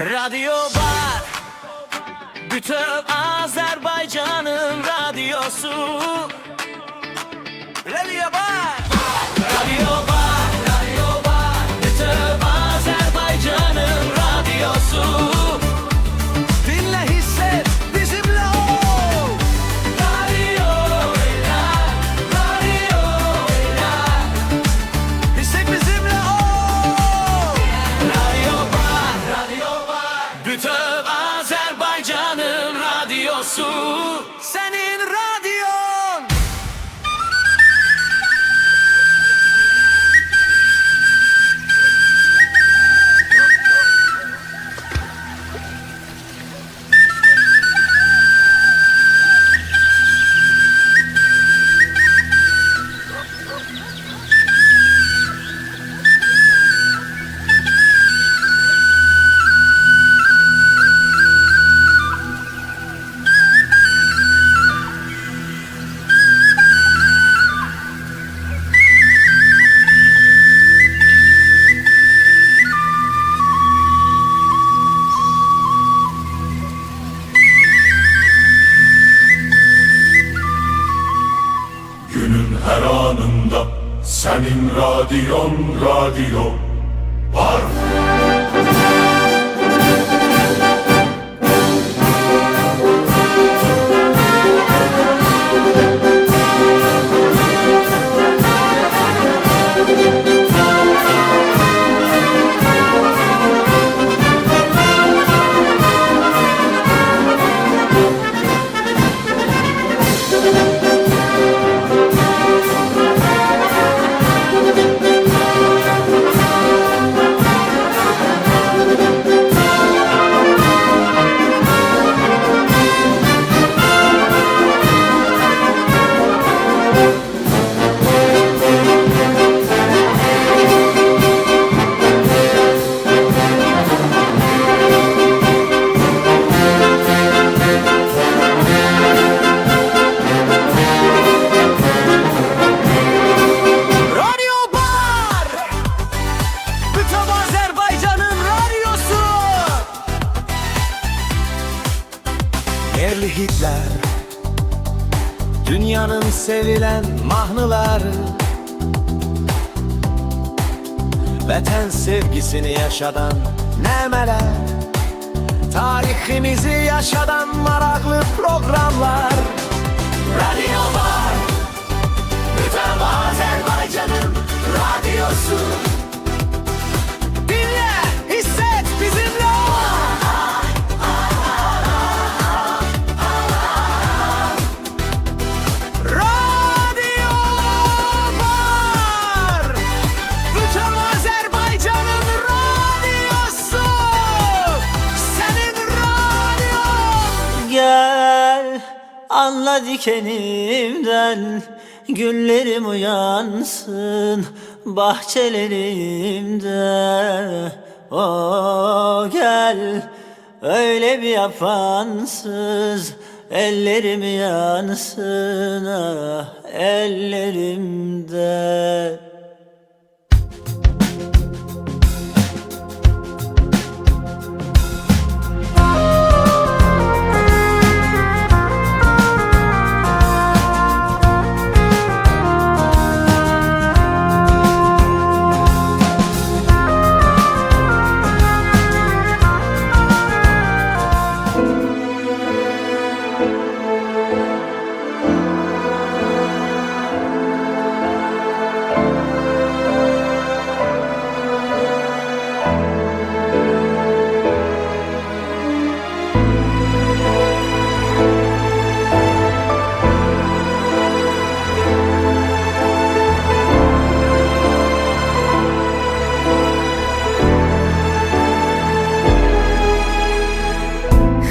Radyo var, bütün Azerbaycan'ın radyosu. Radyo var, radyo var, radyo var, bütün Azerbaycan'ın radyosu. Dinle, hisset, bizimle ol. Radyo Eyler, radyo Eyler, hisset, bizimle ol. Radyo var, radyo var, bütün Azerbaycan'ın radyosu. Senin radyon. Günün her anında senin radyon radyo var. Radyo var, bütün Azerbaycan'ın radyosu. Yerli hitler, dünyanın sevilen mahnıları, vətən sevgisini yaşadan nəmələr, tariximizi yaşadan maraqlı proqramlar. Radyo var, bütün Azerbaycan'ın radyosu. Dinle, hisset, bizimle ol. Radyo var, bütün Azerbaycan'ın radyosu. Senin radyon. Gel anla dikenimden, güllerim uyansın bahçelerimde. O gel öyle bir yapansız, ellerim yansın ah ellerimde.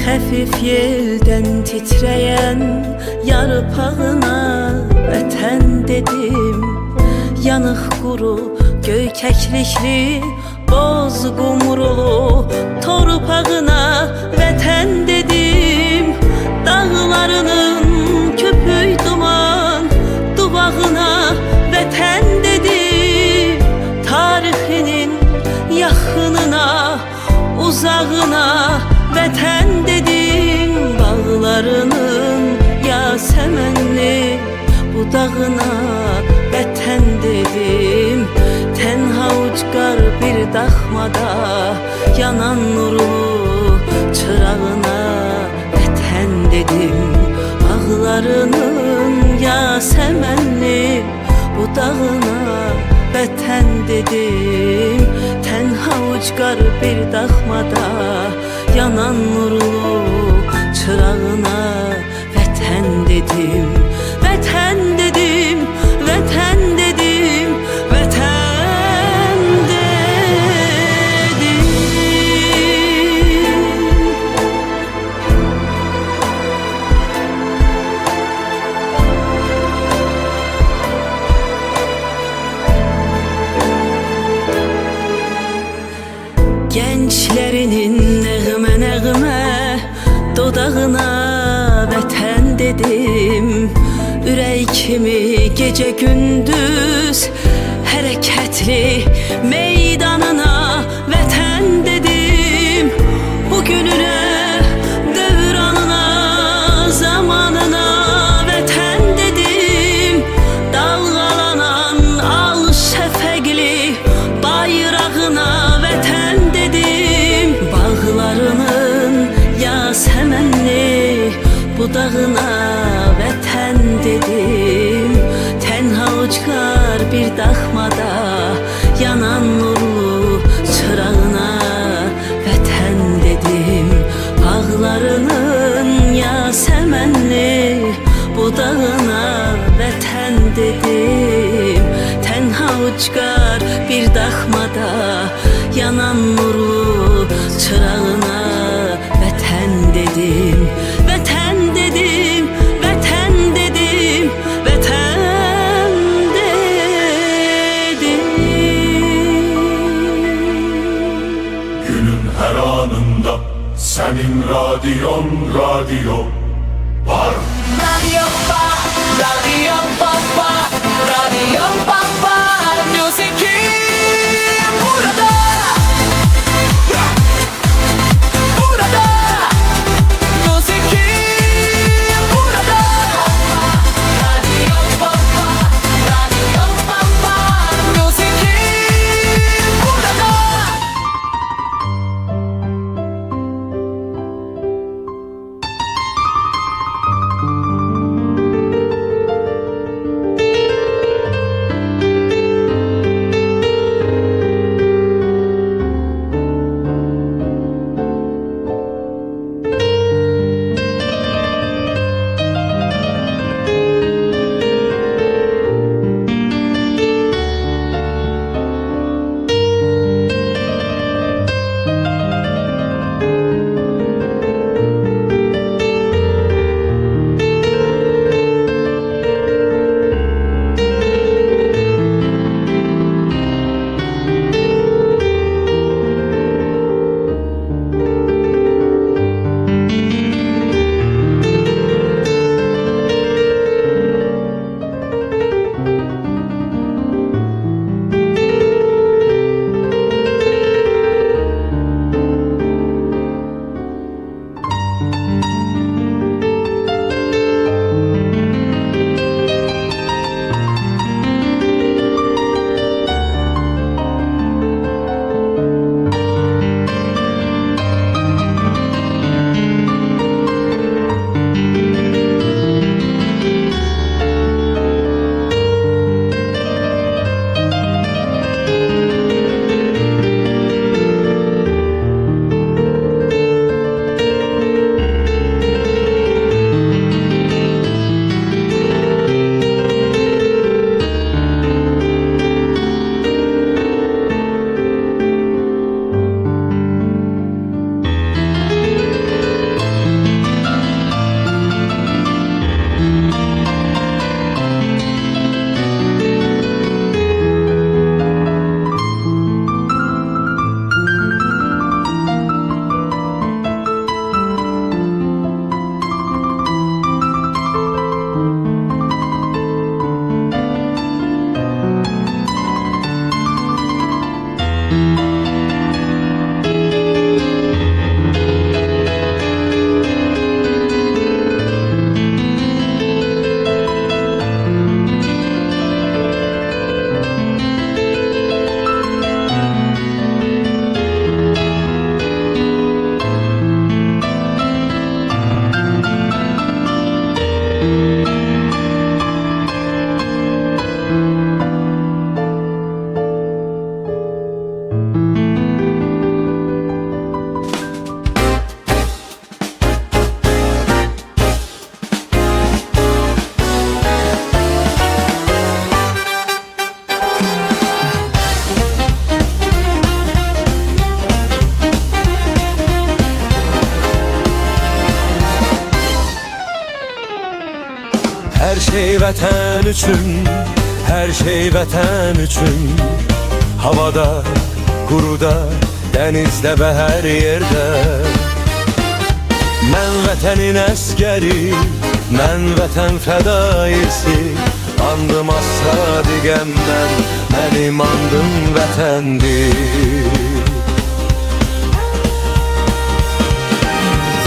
Hafif yelden titreyen yarpağına vətən dedim. Yanıq quru, göy kəklikli, boz qumrulu torpağına vətən dedim. Dağlarının köpük duman duvağına vətən dedim. Tarixinin yaxınına, uzağına dağına vətən dedim, bağlarının yasemenli budağına vətən dedim. Tenha uçqar bir daxmada yanan nurlu çırağına vətən dedim. Bağlarının yasemenli budağına vətən dedim. Tenha uçqar bir daxmada yanan nurlu çırağına vətən dedim. Vətən dedim, vətən dedim, vətən dedim. Gençlerinin nəğmə nəğmə dodağına vətən dedim. Ürək kimi gecə gündüz hərəkətli meydanına vətən dedim. Bugününə, dövranına, zamanına vətən dedim. Dalğalanan al şəfəqli bayrağına vətən dedim. Bağlarının yasemenli budağına vətən dedim. Tenha uçqar bir daxmada yanan nurlu çırağına vətən dedim. Bağlarının yasemenli budağına vətən dedim. Tenha uçqar bir daxmada yanan nurlu çırağına vətən dedim. Vətən dedim, vətən dedim, vətən dedim. Günün her anında senin radyon radyo var. Radio Papa, Radio Papa, müziği burada. Burada, müziği burada. Radio Papa, müziği burada. Her şey vətən üçün, her şey vətən üçün. Havada, quruda, dənizdə və hər yerdə. Mən vətənin əskəri, mən vətən fədaisi. Andım sadiqəm mən, mənim andım vətəndir.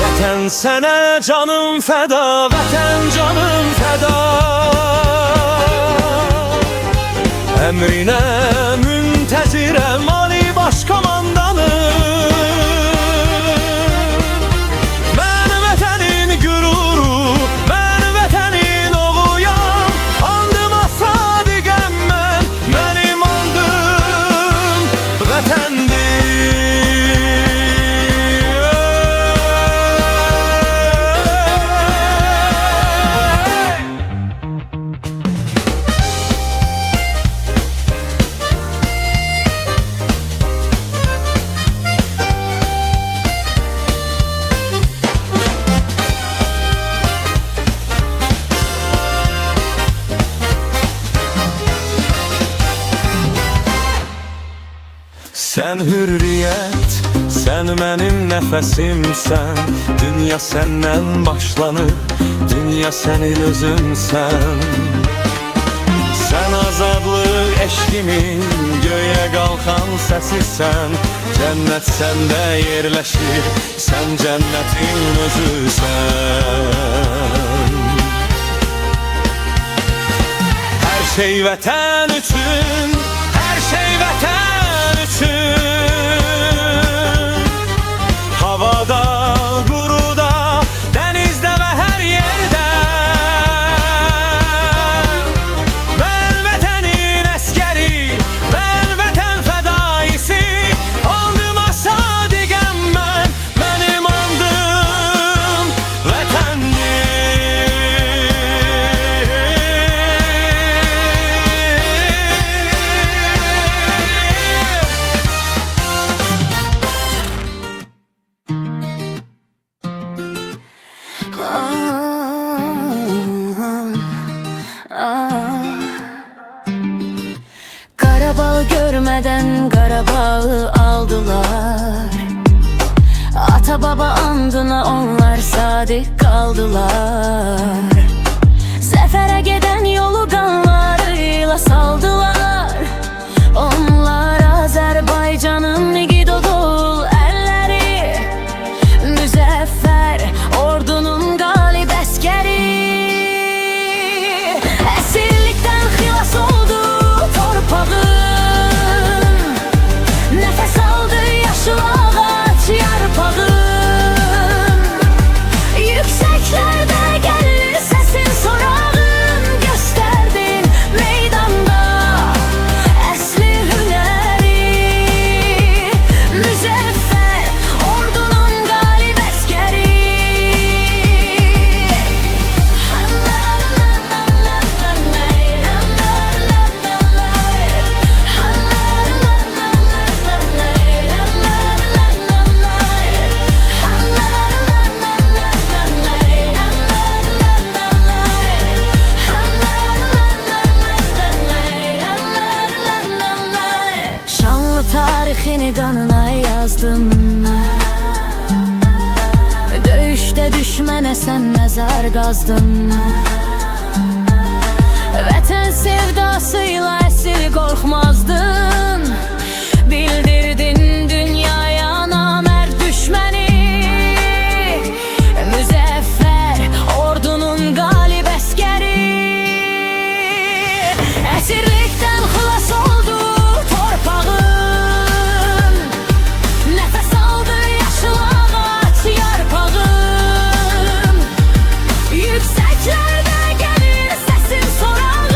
Vətən sənə canım fəda, vətən canım fəda. Əmrinə müntəzirəm Ali Baş Komandanım. Mən vətənin qüruru, mən vətənin oğuyam. Andıma sadiqəm mən, mənim andım vətəndir. Sən hürriyyət, sən mənim nəfəsimsən. Dünya səndən başlanır, dünya sənin özünsən. Sən azadlıq eşqimin, göyə qalxan səsisən. Cənnət səndə yerləşir, sən cənnətin özüsən. Hər şey vətən üçün, hər şey vətən üçün. Havada, quruda, dənizdə və hər yerdə. Mən vətənin əskəri, mən vətən fədaisi. Andıma sadiqəm mən, mənim andım vətəndir. Qarabağ görmədən Qarabağı aldılar. Ata baba andına onlar sadiq qaldılar. Səfərə gedən yolu qanlarıyla saldılar. Onlar Azərbaycanın igidodul əlləri, müzəffər ordunun qalib əskəri. Əsirlikdən xilas oldu torpağım, nəfəs aldı yaşıl ağac yarpağım. Yüksəklərdə gəlir səsin sorağın, göstərdin meydanda əsli hünəri. Müzəffər ordunun qalib əskəri. Şanlı tarixini qanına yazdım. Döyüşdə düşmənə sən məzar qazdın. Vətən sevdasıyla əsir qorxmazdın. Bildirdin dünyaya namərd düşməni. Müzəffər ordunun qalib əskəri. Əsirlikdən xilas oldu torpağım, nəfəs aldı yaşıl ağac yarpağım. Yüksəklərdə gəlir səsin sorağın,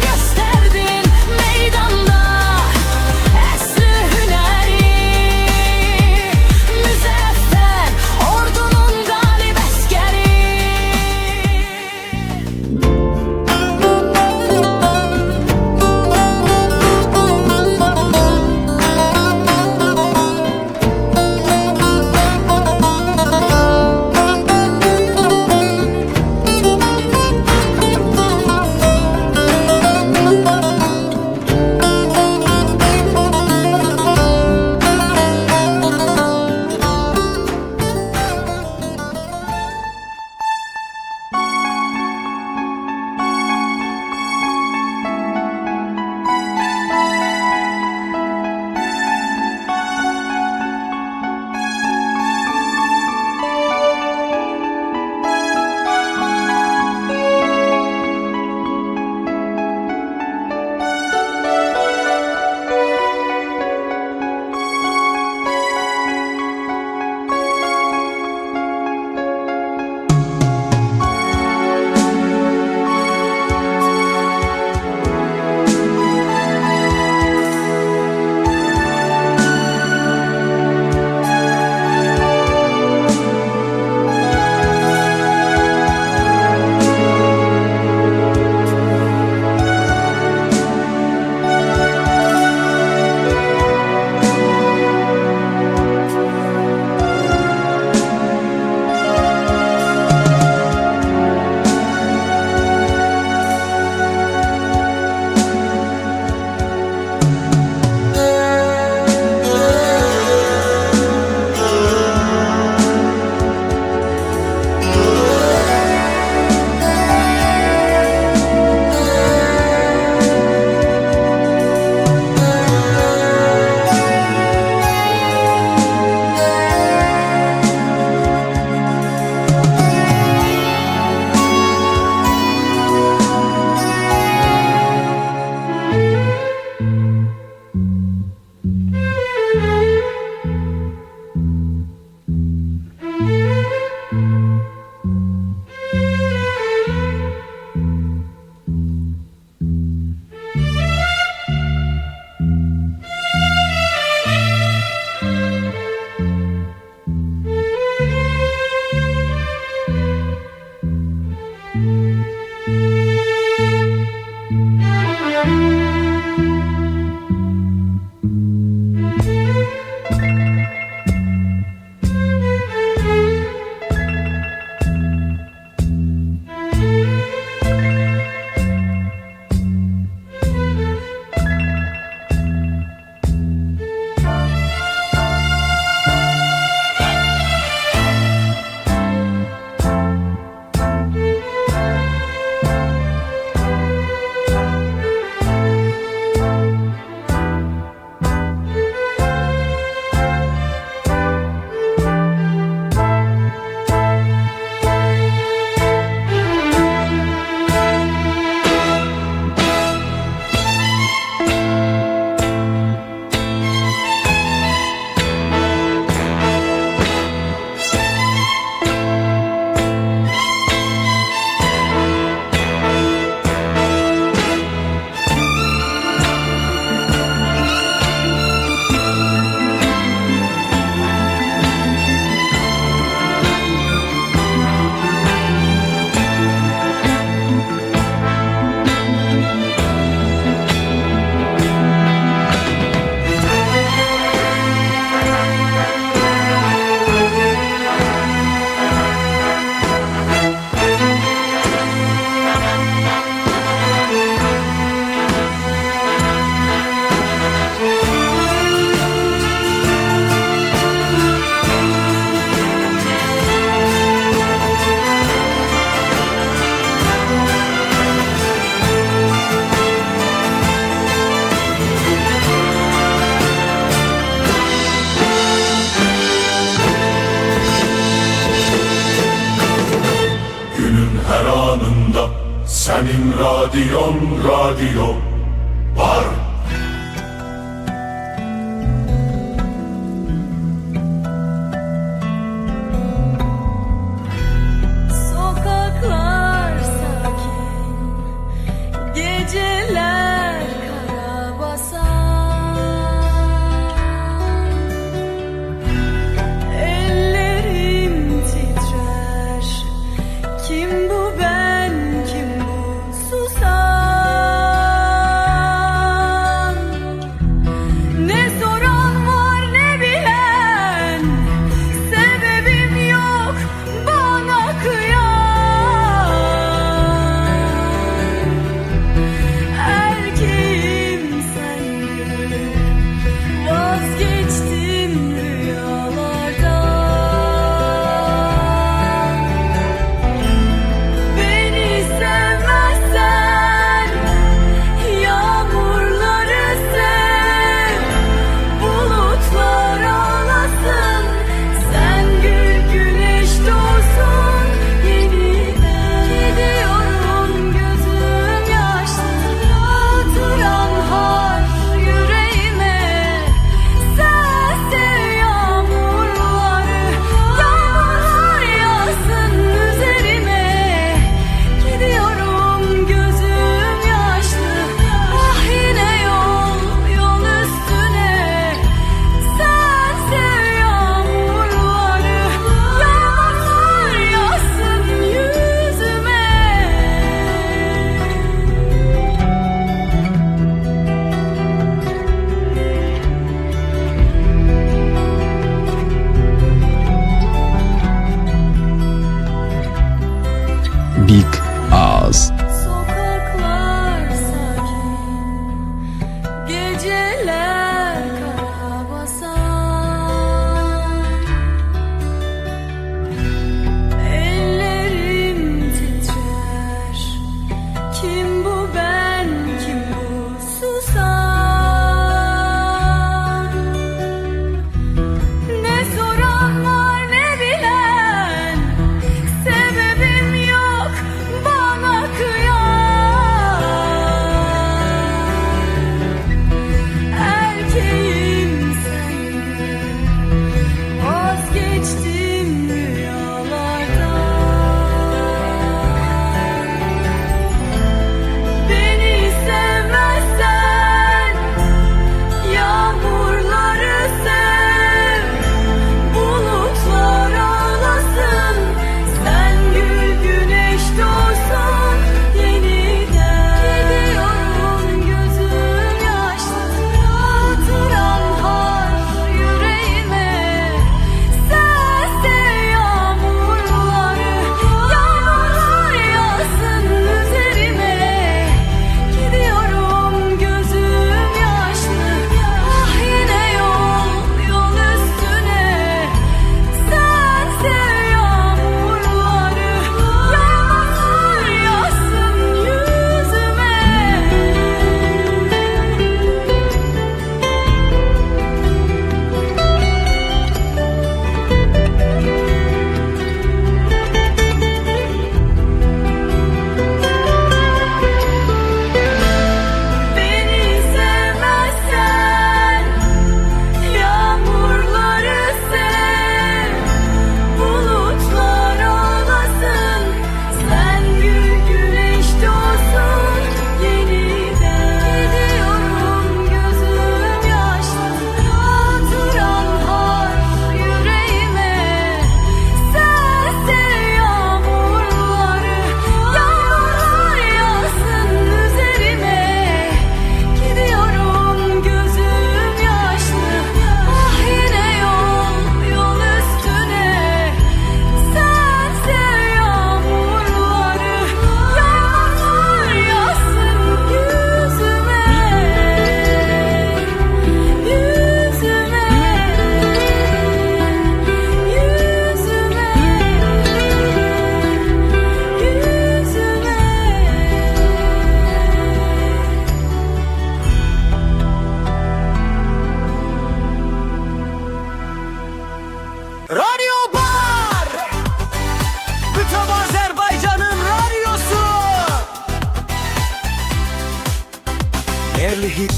göstərdin meydanda senin radyo var. Sokaklar sakin, geceler karabasan. Ellerim titrer, kim bu ben, kim bu susan?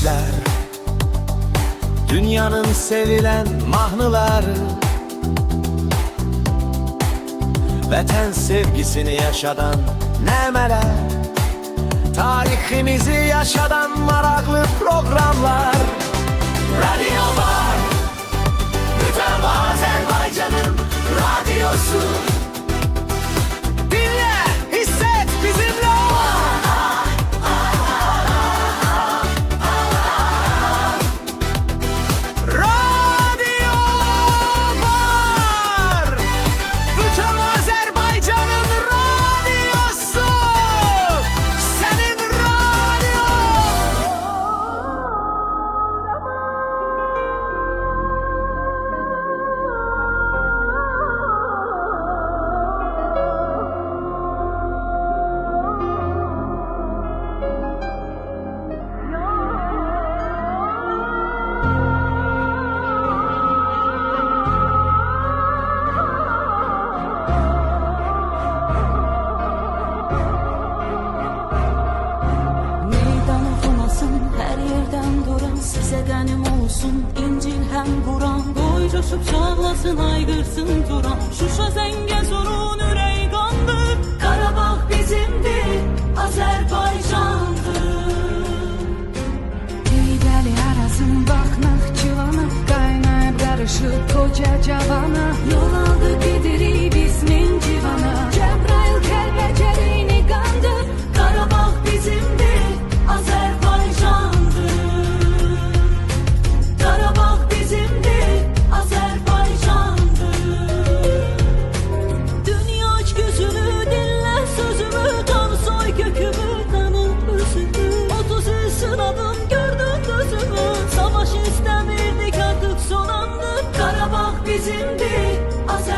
yiğitler, dünyanın sevilen mahnıları, vətən sevgisini yaşadan nəmələr, tariximizi yaşadan maraqlı proqramlar. Radyo var, bütün Azerbaycan'ın radyosu. Dinle, hisset, bizimle ol. Radyo var, bütün Azerbaycan'ın radyosu. Senin radyo. Meydan oxumasın, hər yerdən duran sizə qənim olsun, İncil həm Quran. Qoy coşub çağlasın, ayqırsın Turan. Şuşa Zəngəzurun ürək qandır. Qarabağ bizimdir, Azərbaycandır. Heydəli arasın, baxnaq civanı, qaynayıb qarışıb koca cavana. Yol aldı gedirik biz min civana. Cəbrayıl Kəlbəcəriyini qandır. Qarabağ bizimdir, Azərbaycandır. Qarabağ bizimdir, Azərbaycandır. Dünya aç gözünü, dinlə sözümü, tanısoy kökümü, tanım özümü. 30 il sınadım, gördüm gözümü. Savaş istəmirdik, artıq son andı. Qarabağ bizimdir, Azərbaycandır.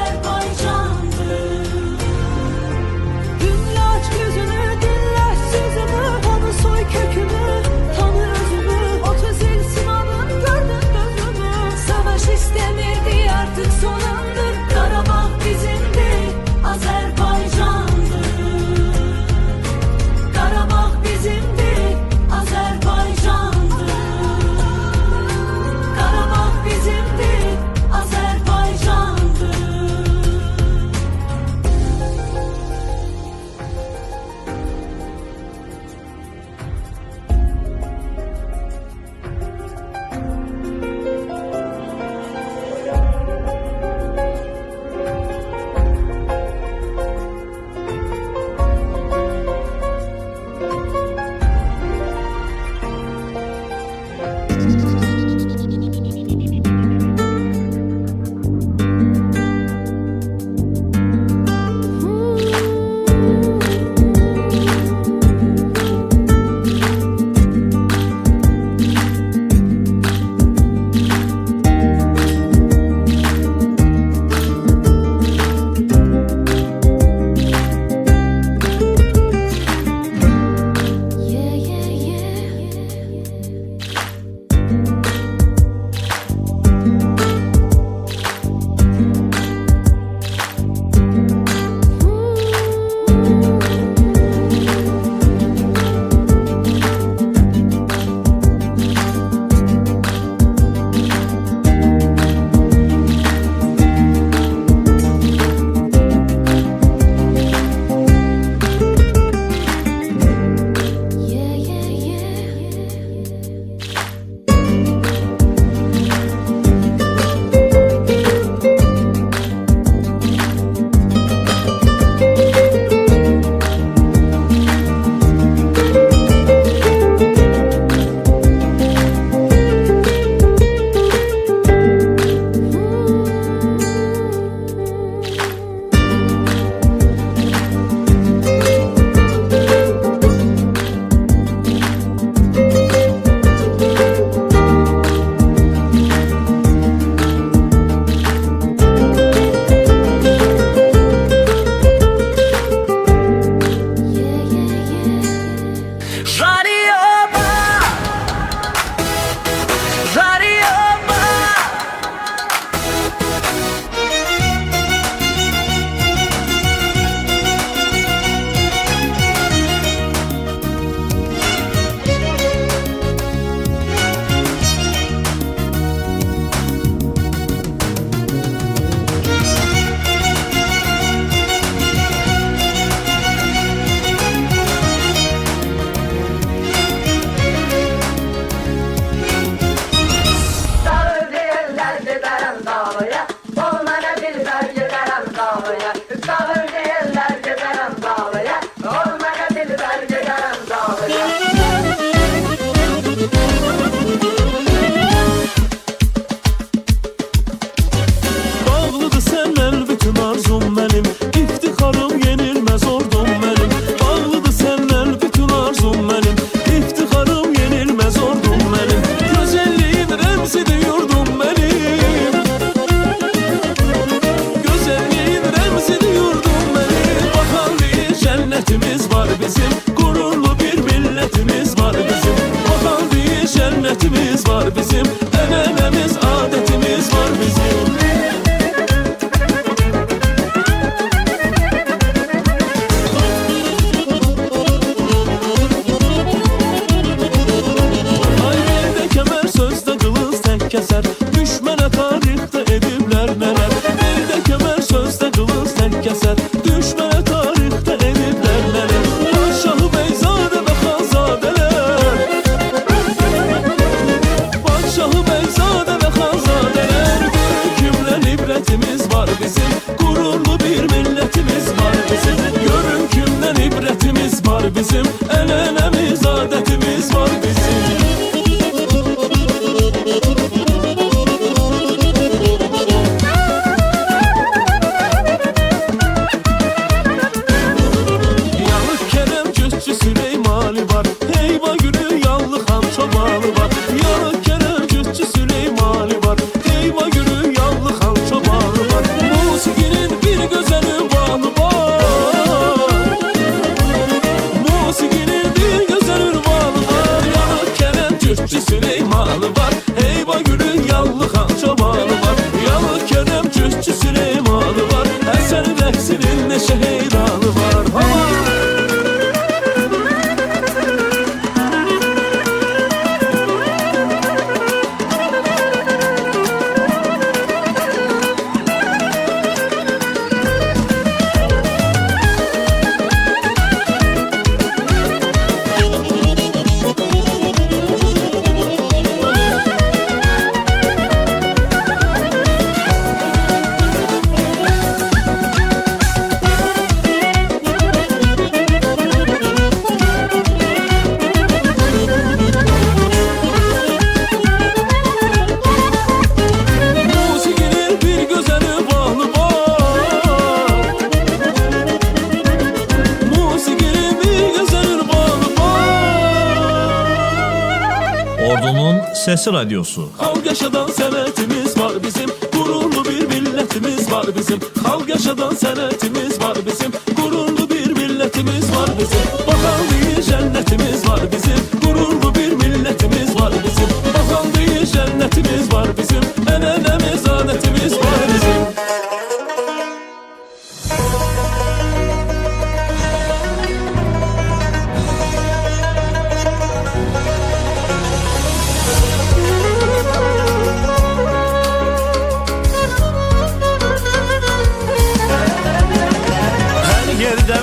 Sesi Radyosu. Xalq yaşadan sənətimiz var bizim, qürurlu bir millətimiz var bizim. Xalq yaşadan sənətimiz var bizim, qürurlu bir millətimiz var bizim. Baxan deyir cənnətimiz var bizim, qürurlu bir millətimiz var bizim. Baxan deyir cənnətimiz var bizim, ənənəmiz, adətimiz var bizim.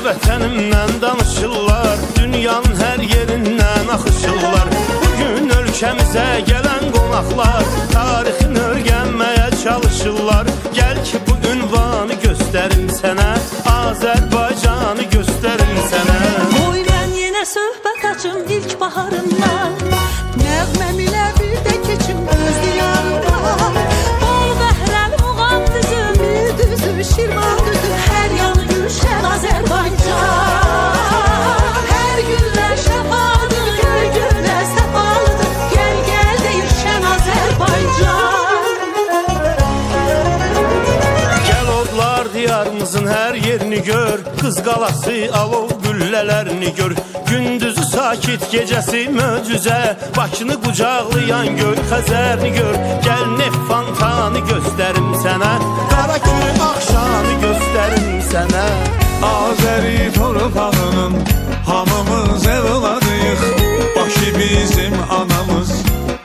Vətənimdən danışırlar, dünyanın hər yerindən axışırlar. Bugün ölkəmizə gələn qonaqlar tarixini öyrənməyə çalışırlar. Gəl ki bu ünvanı göstərim sənə, Azərbaycanı göstərim sənə. Qoy mən yenə söhbət açım ilk baharından, Nəğməm ilə bir də keçim öz diyarından. bol bəhrəli muğam düzüm, Bir düzü şirvan düzü hər yanı gülşən Azərbaycan. Hər günlər şəfadır, göy günə səfalıdır. Gəl gəl deyir şən Azərbaycan. Gəl odlar diyarımızın hər yerini gör, Qız qalası alov güllələrini gör. Gündüzü sakit, gecəsi möcüzə, Bakını qucaqlayan göl Xəzərini gör. Gəl neft fantanı göstərim sənə, Qara günü axşamı göstərim sənə. Azəri torpağının hamımız evladıyıq. Başı bizim anamız,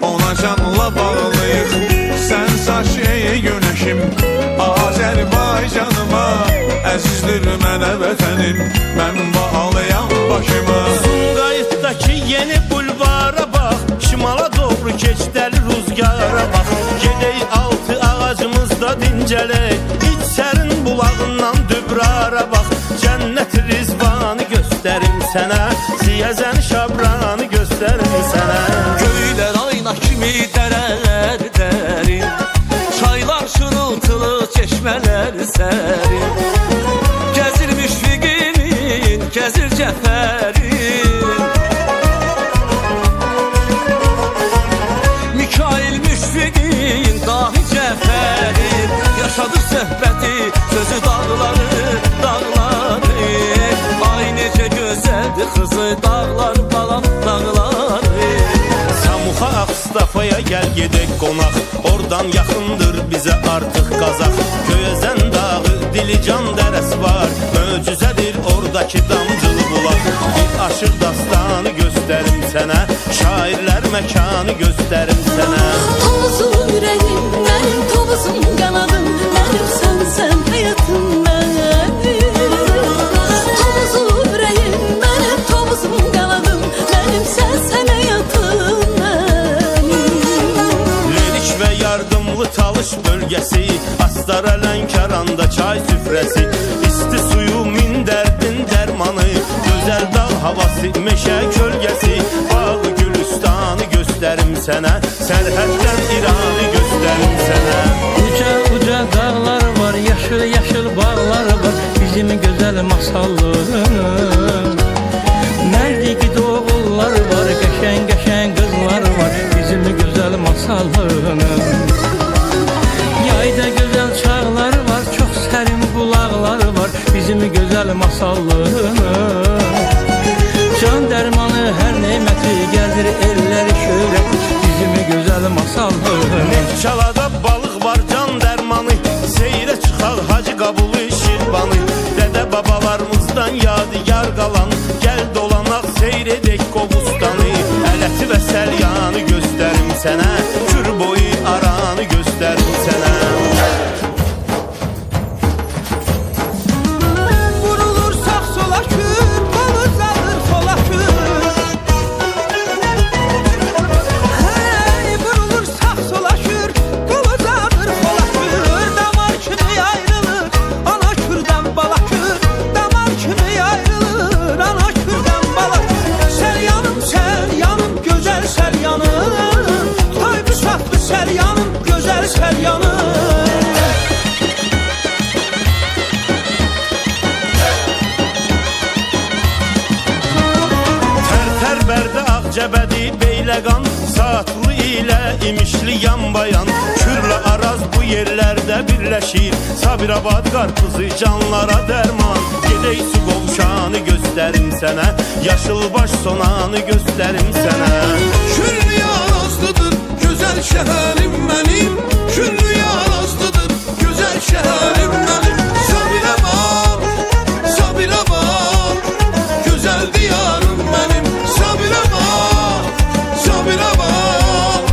ona canla bağlıyıq. Sən saç ey günəşim, Azərbaycanıma. Əzizdir mənə vətənim, mən bağlayam başıma. Sumqayıtdakı yeni bulvara bax, Şimala doğru keç dəli rüzgara bax. Gedək altı ağacımızda dincələk, İç sərin bulağından dübrara bax. Cənnət rizvanı göstərim sənə, Siyəzən şabranı göstərim sənə. Göylər ayna kimi dərələr dərin, Çaylar şırıltılı çeşmələr sərin. Gəzir Müşfiqimin, gəzir Cəfərin, Mikail Müşfiqin, dahi Cəfərin. Yaşadır söhbəti, sözü dağları, dağları. Ay necə gözəldir xızı, dağlar balam, dağları. Samuxa Ağstafaya gəl gedək qonaq, Oradan yaxındır bizə artıq Qazaq. Göyəzən dağı, Dilican dərəsi var, Möcüzədir oradakı damcılı bulaq. Bir aşıq dastanı göstərim sənə, Şairlər məkanı göstərim sənə. Tovuzum ürəyim, mənim tovuzum qanadım, mənim sənsən həyatım mənim. Tovuzum ürəyim, mənim tovuzum qanadım, mənim sənsən həyatım mənim. Lirik və yardımlı Talış bölgəsi, Astara Lənkəranda çay süfrəsi. İsti suyu min dərdin dərmanı, Gözəl dağ havası, meşə kölgəsi. Bağı gülüstanı göstərim sənə, Sərhəddən İranı göstərim sənə. Uca uca dağlar var, yaşıl yaşıl bağlar var, Bizim gözəl masallarımız. Mərd oğullar var, qəşəng qəşəng qızlar var, Bizim gözəl masallarımız. Yayda gözəl çağlar var, çox sərin bulaqlar var, Bizim gözəl masallarımız. Can dərmanı hər neməti gəzir elləri şöhrət, Bizim gözəl masallarımız. Neftçalada balıq var, can dərmanı, Seyrə çıxaq Hacı Qabulu Şirvanı. Dədə babalarımızdan yadigar qalan, Gəl dolanaq seyr edək Qobustanı. Ələti və Səlyanı göstərim sənə, Kür boyu aranı göstərim sənə. Vurulursaq sola kür, qol uzanır sola kür. Hey, vurulursaq sola kür, qol uzanır sola kür. Damar kimi ayrılır, ana kürdən bala kür. Damar kimi ayrılır, ana kürdən bala kür. Səryanım, səryanım, gözəl səryanım. Toy qışaqlı səryanım, gözəl səryanım. Tərtər Bərdə Ağcəbədi Beyləqan, Saatlı ile imişli yan bayan, Kürle Araz bu yerlerde birleşir. Sabirabad karpuzu canlara derman. Gedey su qovşanı gösterim sənə, Yaşılbaş sonanı gösterim sənə. Kürlü Arazlıdır güzel şehrim benim, Kürlü Arazlıdır güzel şehrim benim. Sabirabad, Sabirabad, güzel diyarım benim. Sabirabad, Sabirabad,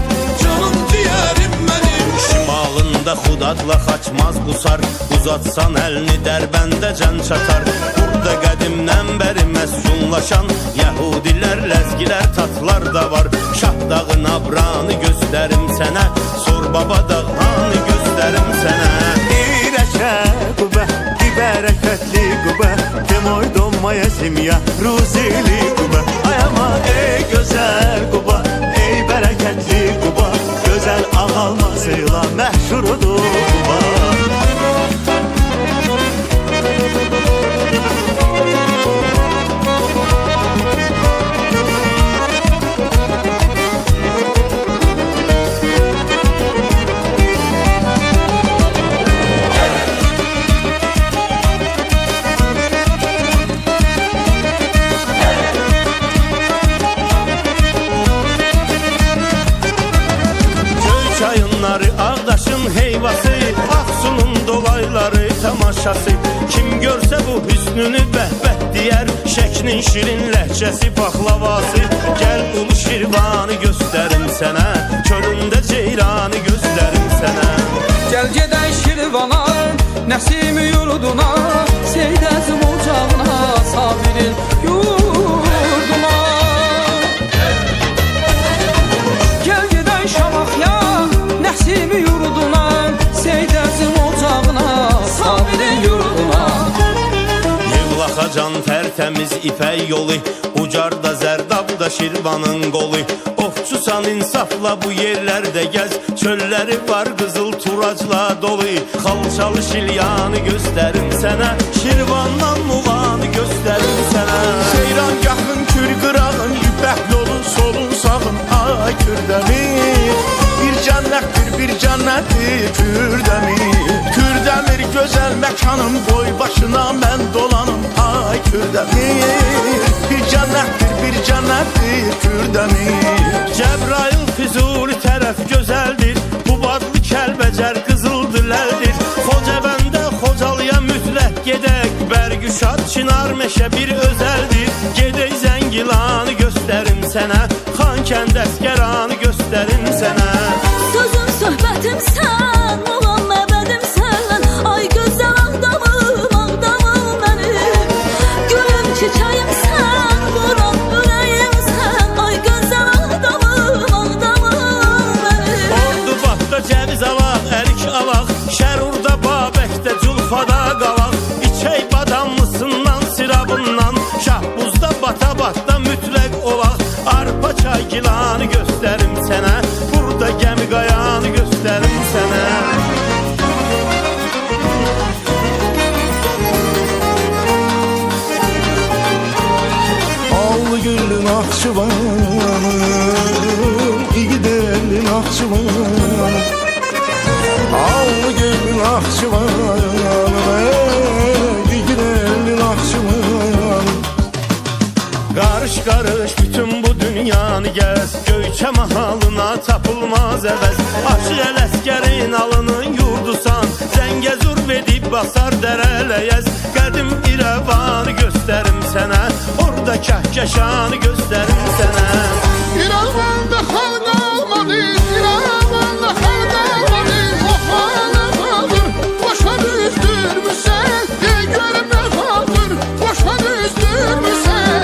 canım ciğerim benim. Şimalında Xudadla Xaçmaz qusar, uzatsan əlini Dərbəndə can çatar. Burada qədimdən bəri məskunlaşan Yəhudilər, ləzgilər, tatlar da var. Şah dağın abranı göstərim sənə, Sorbaba dağını göstərim sənə. İrəkə qubə, bərəkətli qubə, Demoy donmaya simya, ruzili qubə. Ay ama ey gözəl quba, ey bərəkətli quba, Gözəl ağalmasıyla məşhurudur quba. Çayınları, Ağdaşın heyvası, Aksu'nun dolayları tamaşası. Kim görse bu hüsnünü bəhbəh deyər, Şəkinin şirin ləhcəsi baklavası. Gel ulu Şirvanı gösterim sənə, Çölündə ceyranı gösterim sənə. Gel gedək Şirvana, Nəsimi yurduna, Seydəzim ocağına, Sabirin yurduna. Gel gedək Şamaxıya, Nəsimi yurduna, Seydəzim ocağına, Sabirin yurduna. Yevlaxacan tərtəmiz ipək yolu, Ucarda Zərdabda Şirvanın qolu. Ofçusan insafla bu yerlərdə gəz, Çölləri var qızıl turacla dolu. Xalçalı Şilyanı göstərim sənə, Şirvandan Muğanı göstərim sənə. Seyranqahın kür qırağın, İpək yolun solun sağın, ay Kürdəmir. Bir cənnətdir, bir cənnətdir Kürdəmir. Kürdəmir gözəl məkanım, boy başına mən dolanım, ay Kürdəmir. Bir cənnətdir, bir cənnətdir Kürdəmir. Cəbrayıl Füzuli tərəf gözəldir, Qubadlı Kəlbəcər Qızıldüləldir. Xocavəndə Xocalıya mütləq gedək, Bərgüşad Çinar meşə bir özəldir. Gedək Zəngilanı göstərim sənə, Xankənd Əsgəranı göstərim sənə. Sözüm söhbətim sən, olan məbədim sən. Ay gözəl Ağdamım, Ağdamım mənim. Gülüm çiçəyim sən, vuran ürəyim sən. Ay gözəl Ağdamım, Ağdamım mənim. Ordubadda Cəviz alaq, ərik alaq, Şərurda Babəkdə Culfada qalaq. İçək badamlısından, sirabından, Şahbuzda Batabatda mütləq olaq. Arpa Çaygilanı göstərim sənə, burada Gəmi Qayanı göstərim sənə. Allı güllü Naxçıvanım, İgidəli Naxçıvanım. Allı güllü Naxçıvanım, İgidəli Naxçıvanım. Qarış qarış bütün bu dünyanı gəz, Göyçə mahalına tapılmaz əvəz. Aşıq Ələsgərin alının yurdusan, Zəngəzur vedib basar dərələyəz. Qədim İrəvanı göstərim sənə, orada Kəhkəşanı göstərim sənə. İrəvanda xalq almadı, İrəvanda xalq almadı, Oxana qalır, boşa düzdürmüsən, ey görüm nə qalır, boşa düzdürmüsən.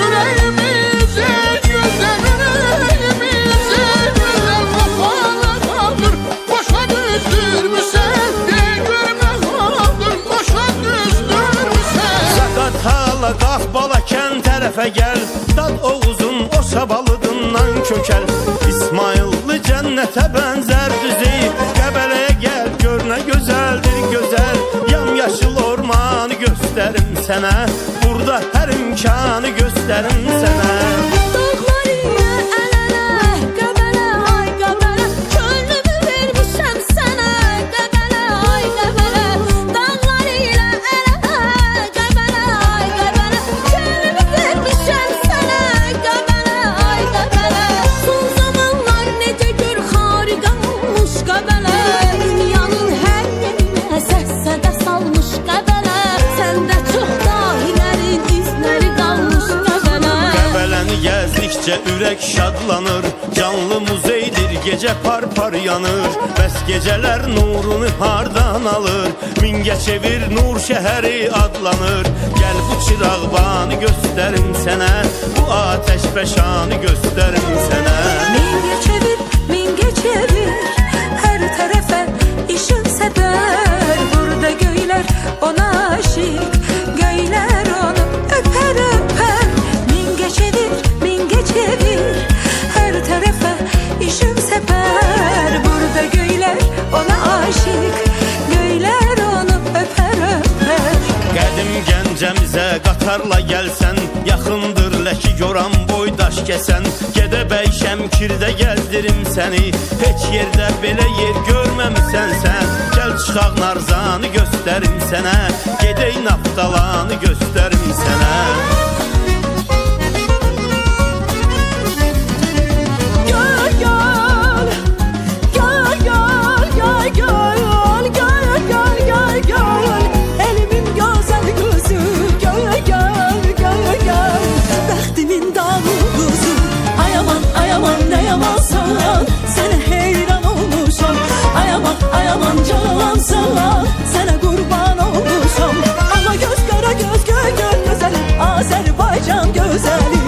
Ürəyimizə gözəl, ürəyimizə gözəl, Oxana qalır, boşa düzdürmüsən, ey görüm nə qalır, boşa düzdürmüsən. Zaqatala qalx Balakən tərəfə gəl, Dad Oğuzun o şabalıdından kökəl. İsmayıllı cənnətə bənzər düzü, Qəbələyə gəl gör nə gözəldir gözəl. Yamyaşıl ormanı göstərim sənə, burada hər imkanı göstərim sənə. Dağlar ilə əl-ələ, Qəbələ Gördükçe ürək şadlanır, canlı muzeydir, gece par par yanır. Bəs geceler nurunu hardan alır, Mingəçevir nur şəhəri adlanır. Gel bu çırağbanı gösterim sənə, bu ateş peşanı gösterim sənə. Mingəçevir, her tarafa ışık seper. Burada göyler ona aşık, göyler onu öper öper. Mingəçevir, her tarafa ışık seper. Burada göyler ona aşık, göyler onu öper öper. Qədim Gəncəmizə qatarla gəlsən, yaxındır Ləki yoran boydaş kəsən. Gədəbəy Şəmkirdə gəzdirim səni, heç yerdə belə yer görməmisən sən. Gəl çıxaq Narzanı göstərim sənə, gedək Naftalanı göstərim sənə. Azərbaycan gözəli.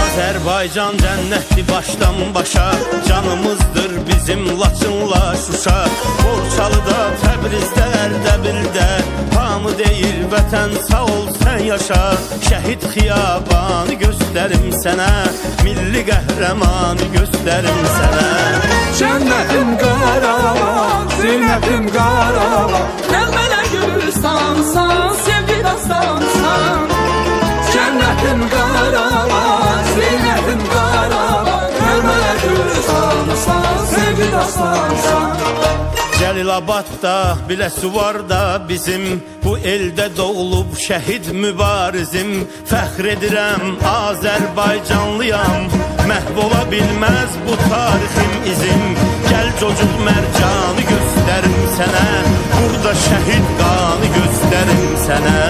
Azərbaycan cənnətli başdan başa, canımızdır bizim Laçınla Şuşa. Borçalıda, Təbrizdə, Ərdəbildə hamı deyir vətən sağ ol sən yaşa. Şəhid xiyabanı göstərim sənə, milli qəhrəmanı göstərim sənə. Cənnətim Qaravan, zinətim Qaravan, Gəlmələ Gülüstansan, sevgi dastansan. Cənnətim Qaravan, zinətim Qaravan, Gəlmələ Gülüstansan, sevgi dastansan. Cəlilabadda, Biləsuvarda bizim, bu eldə doğulub şəhid mübarizim. Fəxr edirəm Azərbaycanlıyam, məhv ola bilməz bu tarixim izim. Gəl cocuq Mərcanı göstərim sənə, burada şəhid qanı göstərim sənə.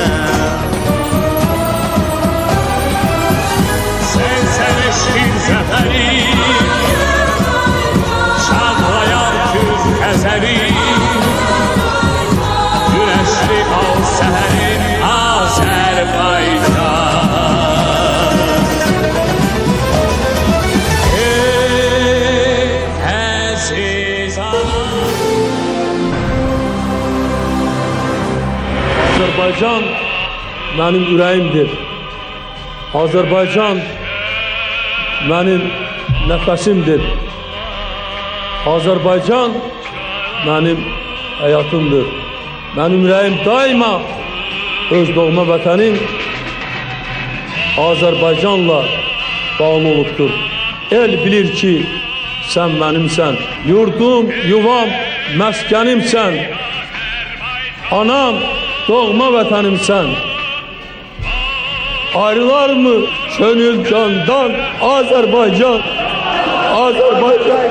Sen eşkin zəfəri, çağlayan küz əzəri. Güneşli al səhərin Azərbaycan. Azərbaycan mənim ürəyimdir. Azərbaycan mənim nəfəsimdir. Azərbaycan mənim həyatımdır. Mənim ürəyim daima öz doğma vətənim Azərbaycanla bağlı olubdur. El bilir ki, sən mənimsən. Yurdum, yuvam, məskənimsən. Anam, doğma vətənimsən. Ayrılar mı könül candan Azərbaycan, Azərbaycan.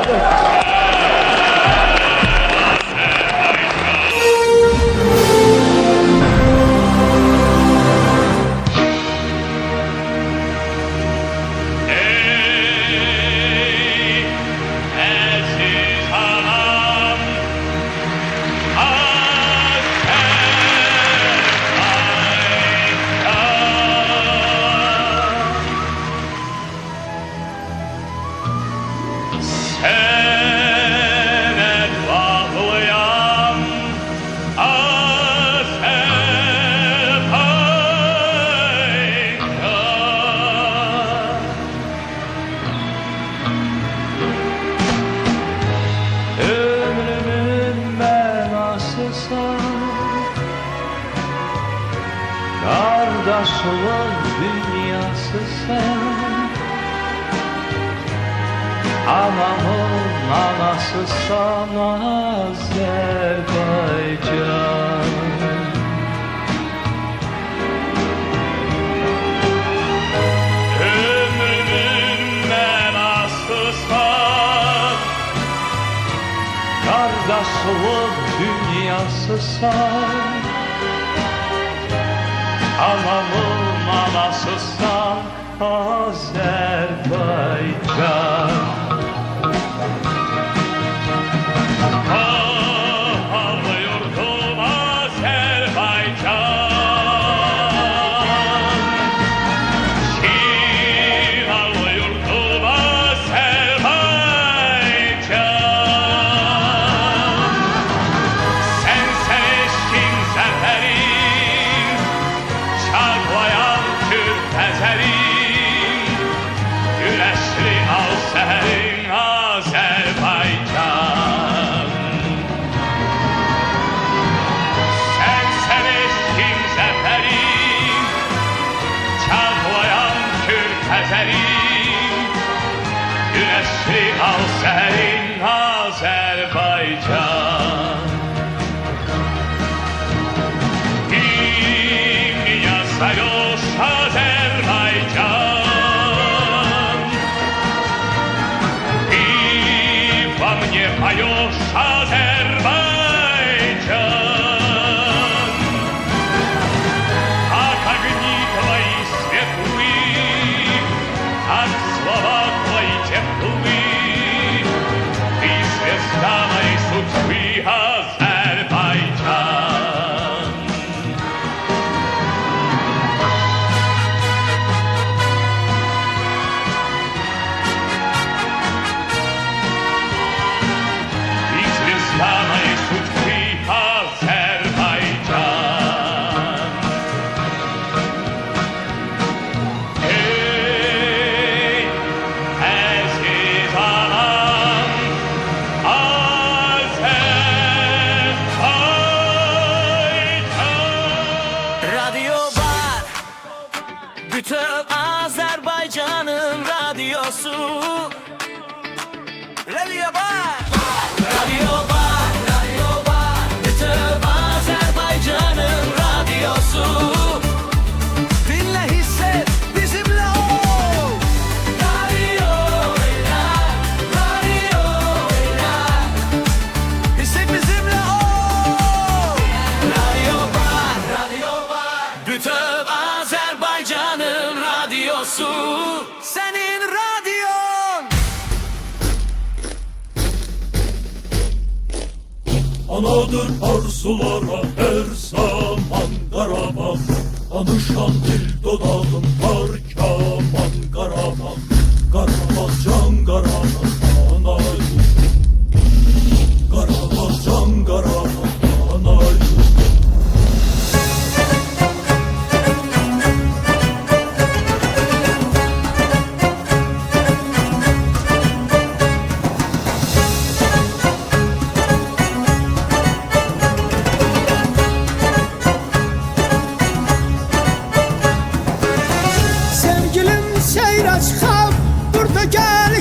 Kardeşliğin dünyası sen, anamın anası sana Azerbaycan. Ömrümün mənası sen, Kardeşliğin dünyası sen, Anamın anasısan Azerbaycan. Pahalı yurdum Azerbaycan. Şinalı yurdum Azerbaycan. Sen eşkin zaferin, çağlayan Türk ezerin, güneşli al seherin Azerbaycan. Sen eşkin zaferin, çağlayan Türk ezerin, güneşli al seherin Azerbaycan. Sayos Azerbaycan, и во мне поешь Азербайджан, как огни твои светлые, как слова твои теплые, ты звезда моей судьбы, Азербайджан. Самой судьбы Азербайджан. Ey aziz anam, Azerbaycan. Radyo var, bütün Azerbaycan'ın radyosu. Radyo var, radyo var, radyo var, bütün Azerbaycan'ın radyosu. Dinle, hisset, bizimle ol. Radyo oynar, radyo oynar, hisset, bizimle ol. Radyo var, bütün Azerbaycan'ın radyosu. Senin radyon. Anadır arzulara her zaman Qarabağ. Anışan dil dodağım var kaman Qarabağ. Qarabağ can Qarabağ anay. Qarabağ can Qarabağ anay. Sevgilim seyre çıxab, burada gəl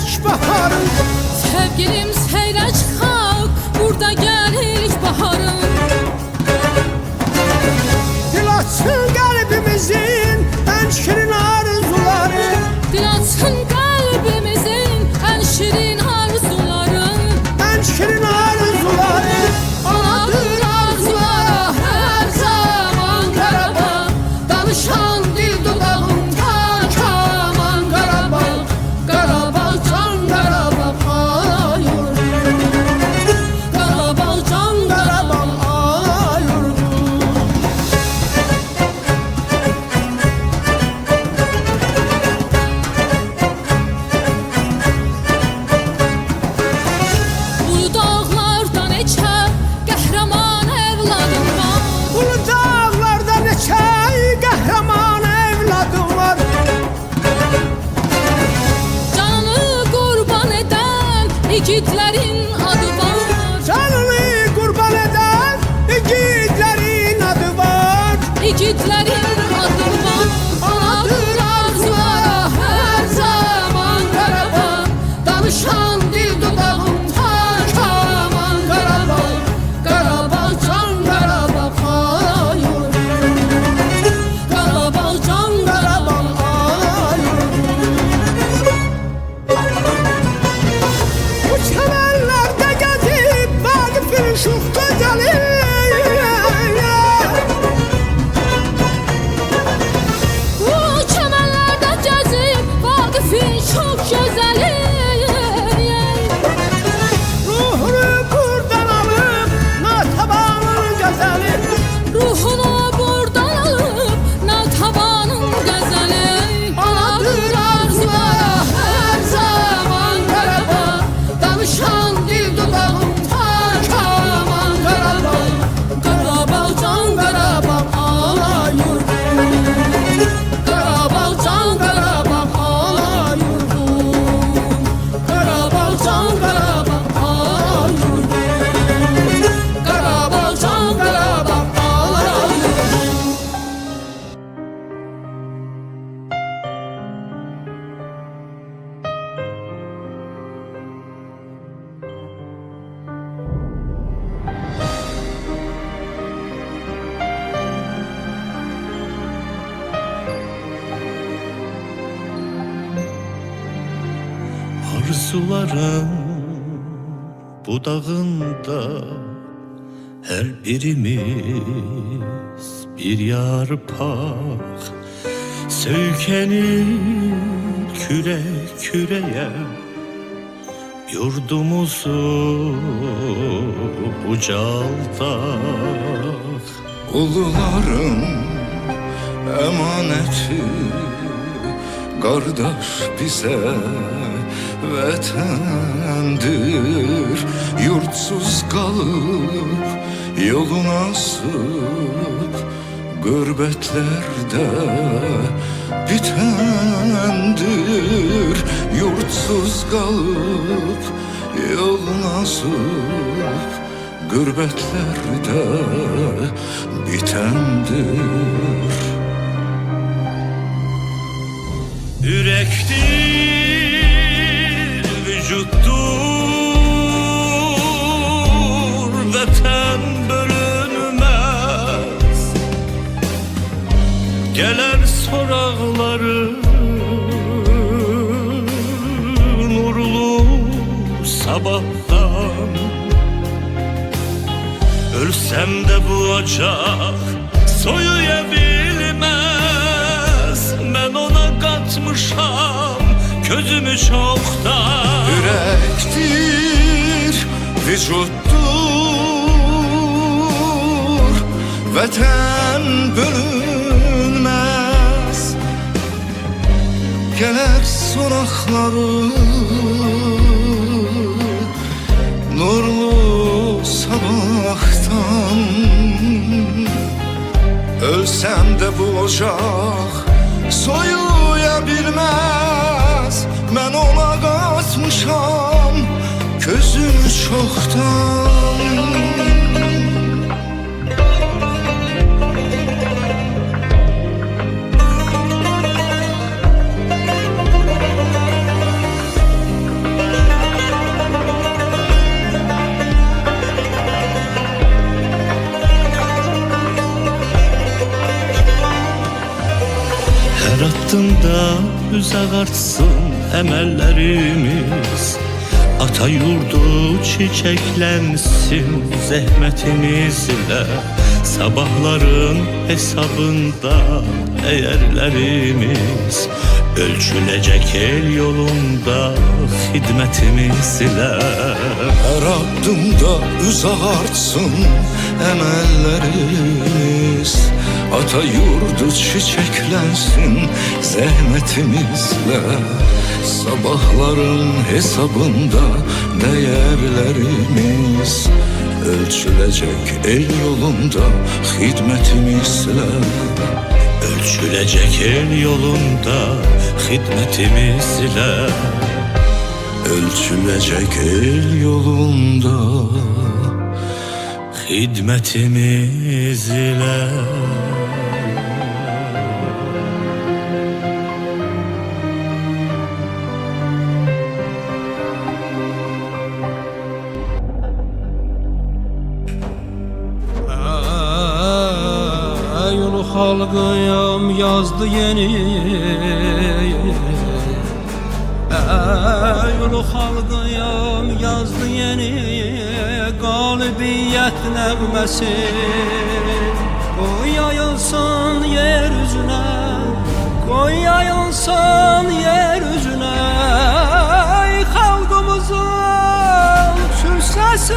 Arzuların budağında her birimiz bir yarpak Söğkenir küre küreye yurdumuzu ucaldak Uluların emaneti kardeş bize vatandır Yurtsuz kalıp yoluna sığıp gurbetlerde bitendir Yurtsuz kalıp yoluna sığıp gurbetlerde bitendir Yürektir, vücuttur, vatan bölünmez Gelir soraqları nurlu sabahtan Ölsem de bu ocaq soyuya bilmez Ben ona katmışam közümü çoktan Yürektir, vücuttur Vatan bölünmez Gelir sonakları nurlu sabahtan Ölsem de bu ocaq soyuya bilmez Ben ona qatmışam gözümü çoxdan Her attığında üz ağartsın emellerimiz Ata yurdu çiçeklensin zəhmətimizlə Sabahların hesabında değerlerimiz Ölçülecek el yolunda xidmətimizlə Her adımda üz ağartsın emellerimiz Ata yurdu çiçeklensin zəhmətimizlə Sabahların hesabında değerlerimiz Ölçülecek el yolunda xidmətimizlə Ölçülecek el yolunda xidmətimizlə Ölçülecek el yolunda xidmətimizlə Yolu halkıyam yazdı yeni Yolu halkıyam yazdı yeni Galibiyet nəğməsi Qoy yayılsın yeryüzüne Qoy yayılsın yeryüzüne Ey halkımızın tüm sesi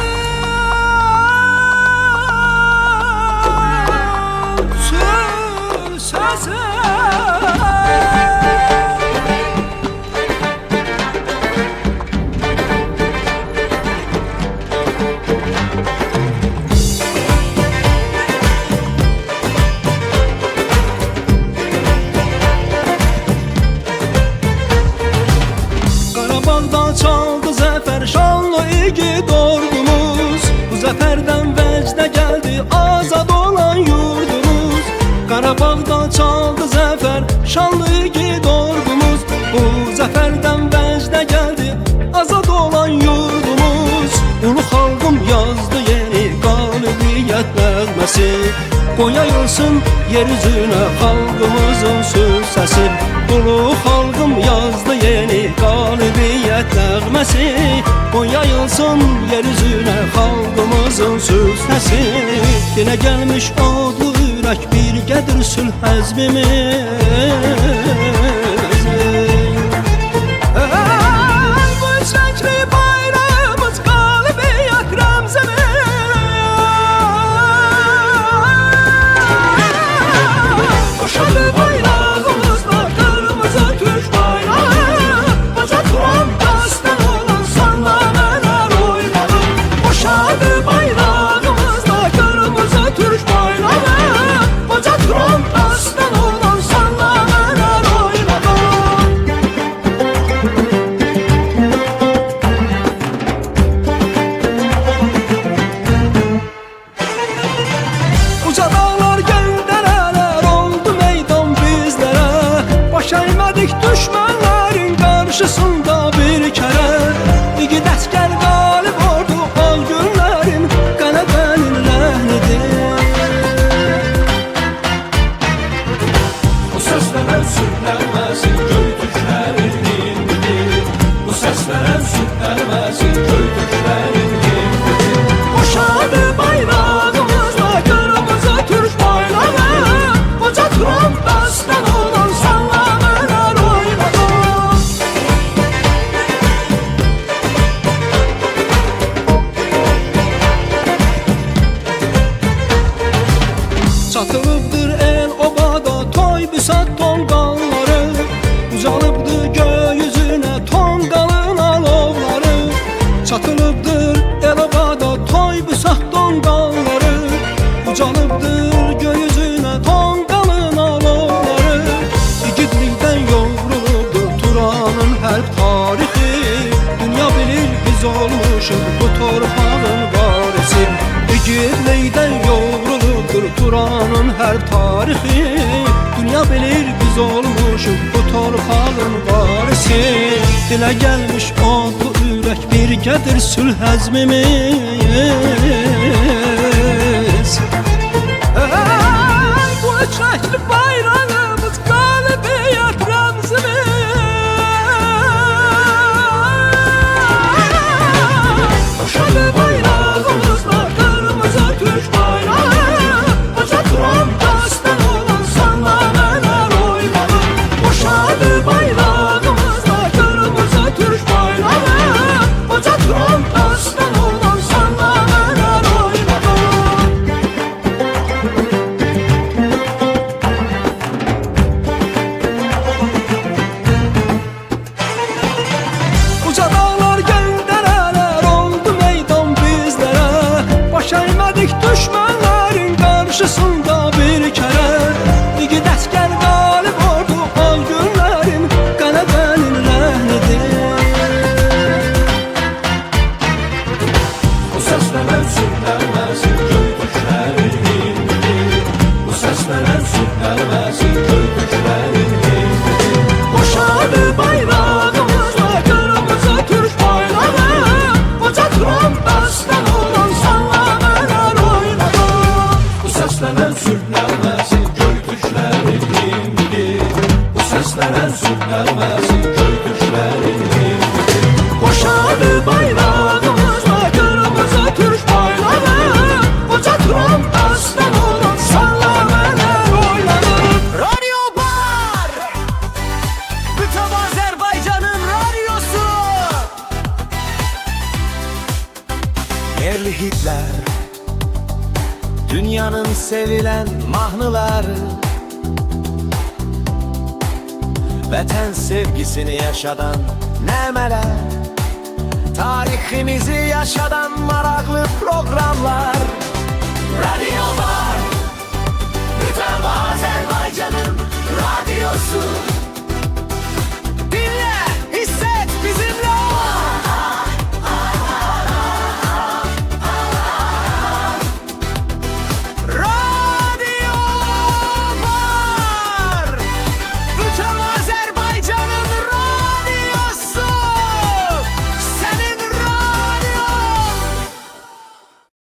Qarabağdan çaldı zəfər şanlı igid ordumuz Bu zəfərdən vəcdə gəldi azad olan yurdumuz Qarabağdan çaldı zəfər şanlı igid ordumuz Bu zəfərdən vəcdə gəldi azad olan yurdumuz Ulu xalqım yazdı yeni qalibiyyət nəğməsi Qoy yayılsın yeryüzünə xalqımızın söz səsi Ulu xalqım yazdı yeni qalbiyyət nəğməsi. Qoy yayılsın yeryüzünə xalqımızın söz səsi. Yenə gəlmiş odlu ürək bir qədir sülh əzmimiz. Bu üç rəngli bayrağımız qalibiyyət rəmzimiz. Boşadı bayrağımızla qırmızı Türk bayrağı. Baca turan dastan olan sallameler oynadı. Boşadı bayrağımızla qırmızı Türk bayrağı. Baca turan dastan olan sallameler oynadı. Uca dağlar göndərələr oldu meydan bizlərə. Baş əymədik düşmənlərin qarşısında bir kərə. İgid əskər qalib ordu al günlərin qələbənin rəhnidir. Bu səslənən sürtlənməsin göy düşlərin himnidir. Bu səslənən sürtlənməsin göy düşlərin himnidir. Boşadı bayrağımızla qırmızı Türk bayrağı. Baca turan dastan olan sallameler oynadı. Çatılıbdır el obada toy büsat tonqalları. Ucalıbdır gökyüzünə tonqalın alovları. Çatılıbdır el obada toy büsat tonqalları. Ucalıbdır gökyüzünə tonqalın alovları. İgidlikdən yoğrulubdur Turanın hərb tarixi. Dünya bilir biz olmuşuq bu torpağın varisi. İgidlikdən yoğrulubdur Turanın hərb tarixi. Dünya bilir biz olmuşuq bu torpağın varisi. Dilə gəlmiş odlu ürək bir qədir sülh əzmimiz. Bu üç rəngli bayrağımız qalibiyyət rəmzimiz. Boşadı bayrağımızla qırmızı Türk bayrağı. Baca turan dastan olan sallameler oynadı. Boşadı bayrağımızla qırmızı Türk bayrağı. Baca turan dastan olan sallameler oynadı. Uca dağlar göndərələr oldu meydan bizlərə. Baş əymədik düşmənlərin qarşısında bir kərə. İgid əskər qalib ordu al günlərin qələbənin rəhnidir. Bu səslənən sürtlənməsin göy düşlərin himnidir. Bu səslənən sürtlənməsin göy düşlərin himnidir. Boşadı bayrağımızla qırmızı Türk bayrağı. Baca turan dastan olan sallameler oynadı. Bu səslənən sürtlənməsin göy düşlərin himnidir. Bu səslənən sürtlənməsin göy düşlərin himnidir. Boşadı bayrağımızla qırmızı Türk bayrağı. Baca turan dastan olan sallameler oynadı. Radyo Bar! Bütün Azerbaycan'ın radyosu! Yerli hitler, dünyanın sevilen mahnıları. Vətən sevgisini yaşadan nəmələr, tariximizi yaşadan maraqlı proqramlar. Radyo Bar, bütün Azerbaycan'ın radyosu.